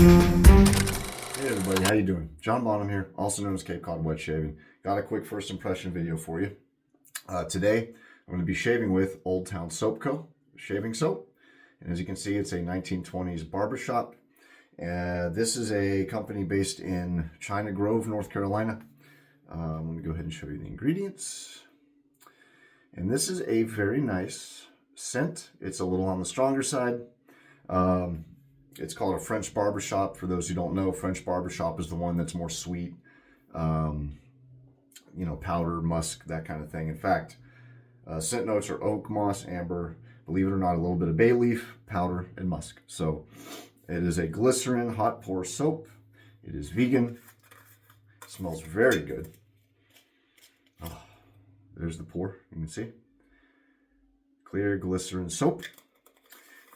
Hey everybody, how you doing? John Bonham here, also known as Cape Cod Wet Shaving. Got a quick first impression video for you. Today, I'm going to be shaving with Old Town Soap Co. shaving soap. And as you can see, it's a 1920s Barbershop. This is a company based in China Grove, North Carolina. I'm going to go ahead and show you the ingredients. And this is a very nice scent. It's a little on the stronger side. It's called a French Barbershop. For those who don't know, French Barbershop is the one that's more sweet, you know, powder, musk, that kind of thing. In fact, scent notes are Oakmoss, amber, believe it or not, a little bit of bay leaf, powder, and musk. So it is a glycerine hot pour soap. It is vegan. It smells very good. Oh, there's the pour, you can see. Clear glycerin soap.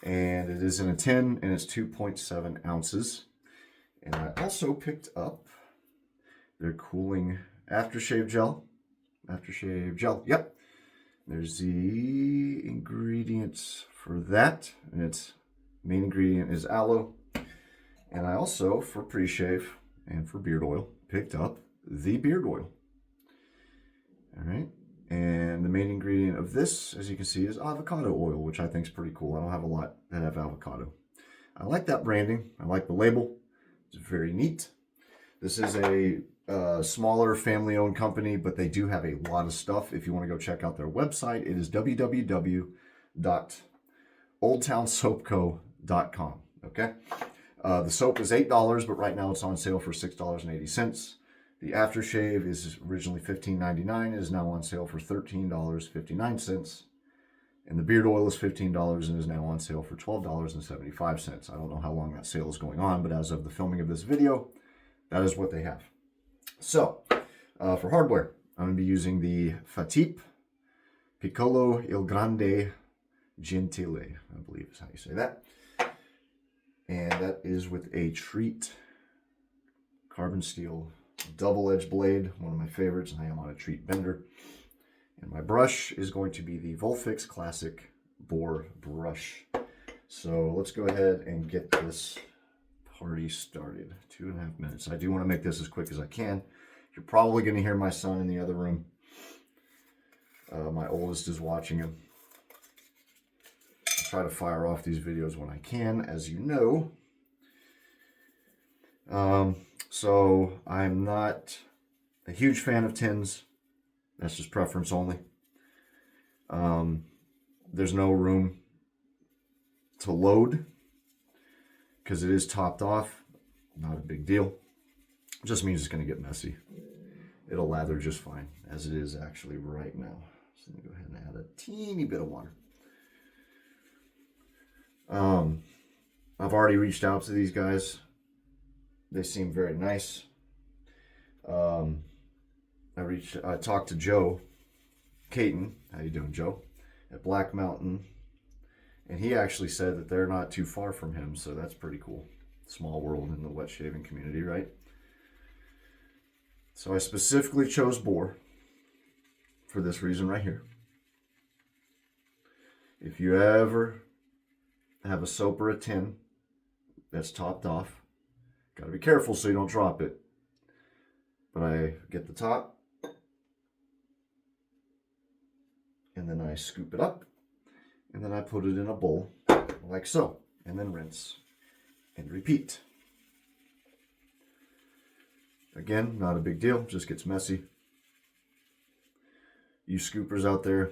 And it is in a tin, and it's 2.7 ounces. And I also picked up their cooling aftershave gel. Aftershave gel, yep. There's the ingredients for that. And its main ingredient is aloe. And I also, for pre-shave and for beard oil, picked up the beard oil. All right. And the main ingredient of this, as you can see, is avocado oil, which I think is pretty cool. I don't have a lot that have avocado. I like that branding. I like the label. It's very neat. This is a smaller family-owned company, but they do have a lot of stuff. If you want to go check out their website, it is www.oldtownsoapco.com. Okay? The soap is $8, but right now it's on sale for $6.80. The aftershave is originally $15.99. It is now on sale for $13.59. And the beard oil is $15 and is now on sale for $12.75. I don't know how long that sale is going on, but as of the filming of this video, that is what they have. So, for hardware, I'm going to be using the Fatip Piccolo Il Grande Gentile, I believe is how you say that. And that is with a Treat carbon steel double-edged blade, one of my favorites, and I am on a Treat bender. And my brush is going to be the Volfix Classic Boar brush. So let's go ahead and get this party started. 2.5 minutes. I do want to make this as quick as I can. You're probably going to hear my son in the other room. My oldest is watching him. I try to fire off these videos when I can, as you know. So I'm not a huge fan of tins. That's just preference only. There's no room to load because it is topped off. Not a big deal. It just means it's going to get messy. It'll lather just fine, as it is actually right now. So let me go ahead and add a teeny bit of water. I've already reached out to these guys. They seem very nice. I talked to Joe Caton. How you doing, Joe? At Black Mountain. And he actually said that they're not too far from him, so that's pretty cool. Small world in the wet shaving community, right? So I specifically chose boar for this reason right here. If you ever have a soap or a tin that's topped off, got to be careful so you don't drop it. But I get the top, and then I scoop it up, and then I put it in a bowl, like so, and then rinse and repeat. Again, not a big deal, just gets messy. You scoopers out there,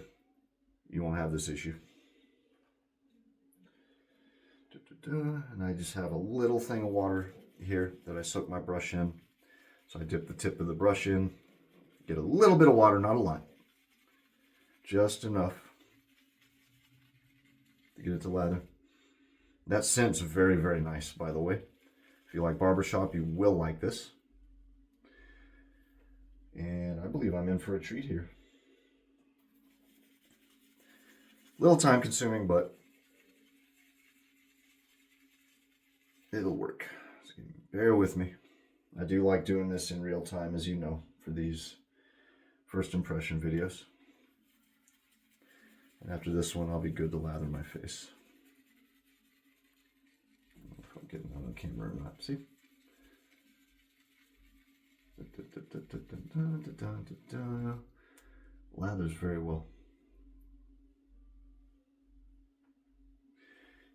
you won't have this issue. And I just have a little thing of water here that I soak my brush in. So I dip the tip of the brush in, get a little bit of water, not a lot. Just enough to get it to lather. That scent's very, very nice, by the way. If you like Barbershop, you will like this. And I believe I'm in for a treat here. A little time consuming, but it'll work. So bear with me. I do like doing this in real time, as you know, for these first impression videos. And after this one, I'll be good to lather my face. I don't know if I'm getting none of on camera or not. See? Lathers very well.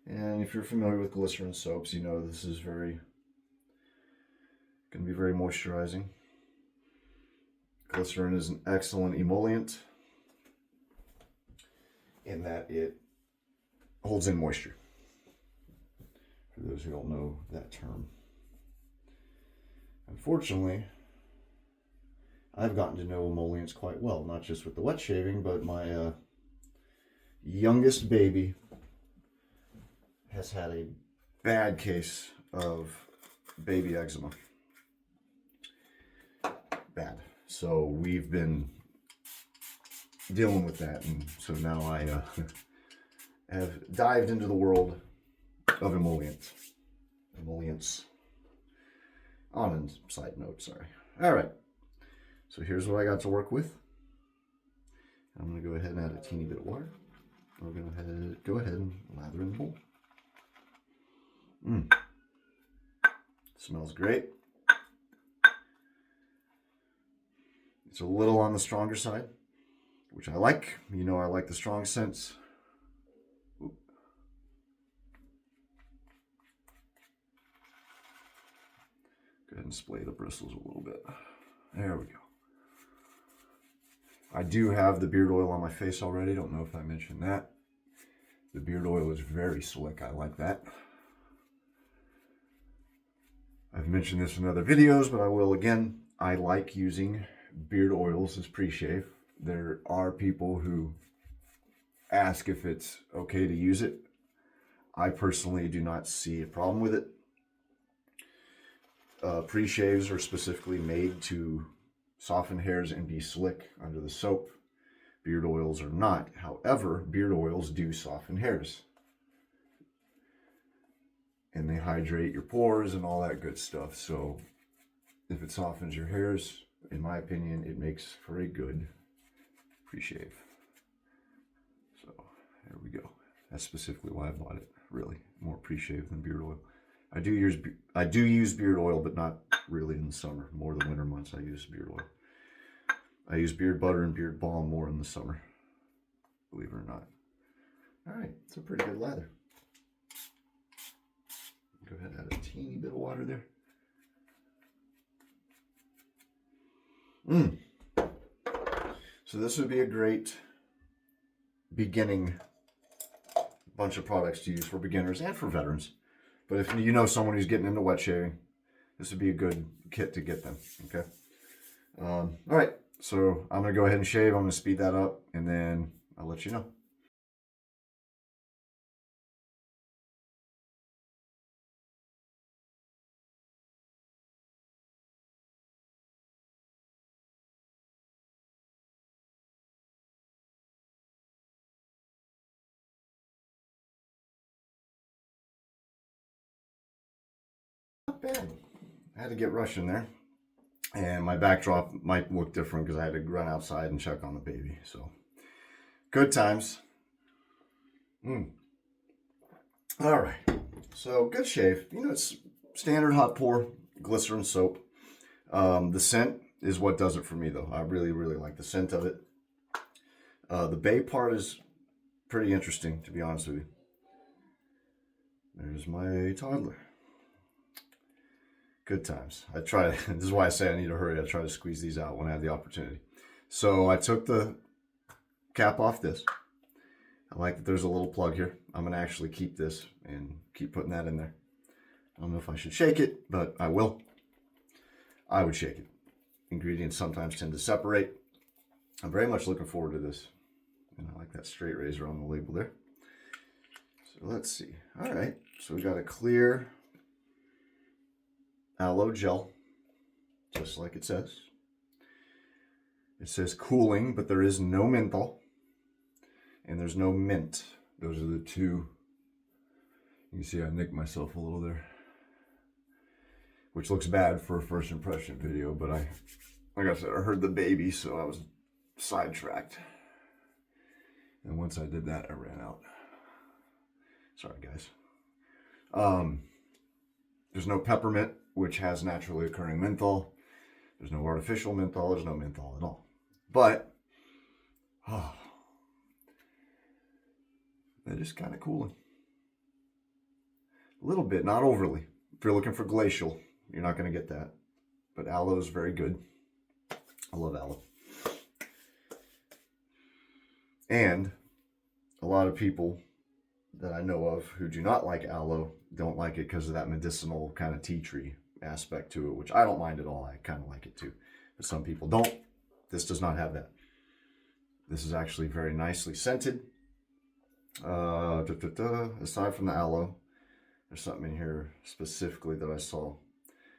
And if you're familiar with glycerin soaps, you know this is going to be very moisturizing. Glycerin is an excellent emollient in that it holds in moisture. For those who don't know that term. Unfortunately, I've gotten to know emollients quite well, not just with the wet shaving, but my youngest baby has had a bad case of baby eczema. Bad. So we've been dealing with that, and so now I have dived into the world of emollients. On a side note, sorry. All right. So here's what I got to work with. I'm going to go ahead and add a teeny bit of water. We're going to go ahead and lather in the bowl. Smells great. It's a little on the stronger side, which I like. You know I like the strong scents. Oop. Go ahead and splay the bristles a little bit. There we go. I do have the beard oil on my face already. Don't know if I mentioned that. The beard oil is very slick. I like that. I've mentioned this in other videos, but I will again. I like using beard oils as pre-shave. There are people who ask if it's okay to use it. I personally do not see a problem with it. Pre-shaves are specifically made to soften hairs and be slick under the soap. Beard oils are not. However, beard oils do soften hairs. And they hydrate your pores and all that good stuff. So if it softens your hairs, in my opinion, it makes for a good pre-shave. So there we go. That's specifically why I bought it. Really, more pre-shave than beard oil. I do use beard oil, but not really in the summer. More the winter months I use beard oil. I use beard butter and beard balm more in the summer, believe it or not. All right, it's a pretty good lather. Go ahead and add a teeny bit of water there. So this would be a great beginning bunch of products to use for beginners and for veterans. But if you know someone who's getting into wet shaving, this would be a good kit to get them, okay? All right, so I'm gonna go ahead and shave. I'm gonna speed that up, and then I'll let you know. Not bad. I had to get rushing there. And my backdrop might look different because I had to run outside and check on the baby. So, good times. All right. So, good shave. You know, it's standard hot pour glycerin soap. The scent is what does it for me, though. I really, really like the scent of it. The bay part is pretty interesting, to be honest with you. There's my toddler. Good times. I try. This is why I say I need to hurry. I try to squeeze these out when I have the opportunity. So I took the cap off this. I like that there's a little plug here. I'm going to actually keep this and keep putting that in there. I don't know if I should shake it, but I will. I would shake it. Ingredients sometimes tend to separate. I'm very much looking forward to this. And I like that straight razor on the label there. So let's see. All right. So we got a clear aloe gel, just like it says. It says cooling, but there is no menthol. And there's no mint. Those are the two. You can see I nicked myself a little there, which looks bad for a first impression video, but like I said, I heard the baby, so I was sidetracked. And once I did that, I ran out. Sorry, guys. There's no peppermint, which has naturally occurring menthol. There's no artificial menthol. There's no menthol at all. But, oh, it is kind of cooling. A little bit, not overly. If you're looking for glacial, you're not going to get that. But aloe is very good. I love aloe. And a lot of people that I know of who do not like aloe don't like it because of that medicinal kind of tea tree aspect to it, which I don't mind at all. I kind of like it too. But some people don't. This does not have that. This is actually very nicely scented. Aside from the aloe, there's something in here specifically that I saw.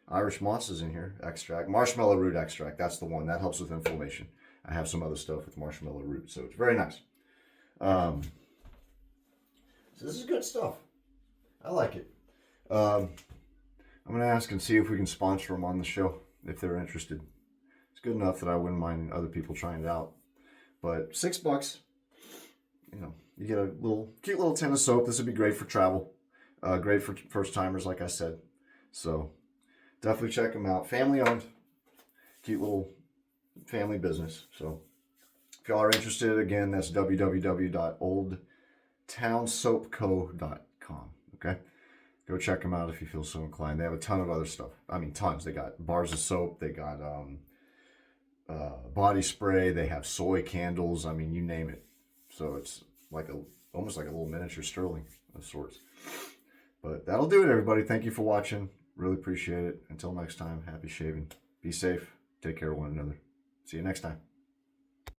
Irish moss is in here, extract. Marshmallow root extract, that's the one. That helps with inflammation. I have some other stuff with marshmallow root, so it's very nice. So this is good stuff. I like it. I'm going to ask and see if we can sponsor them on the show, if they're interested. It's good enough that I wouldn't mind other people trying it out. But $6, you know, you get a cute little tin of soap. This would be great for travel. Great for first timers, like I said. So definitely check them out. Family owned. Cute little family business. So if y'all are interested, again, that's www.oldtownsoapco.com. Okay? Go check them out if you feel so inclined. They have a ton of other stuff. I mean, tons. They got bars of soap. They got body spray. They have soy candles. I mean, you name it. So it's like almost like a little miniature Sterling of sorts. But that'll do it, everybody. Thank you for watching. Really appreciate it. Until next time, happy shaving. Be safe. Take care of one another. See you next time.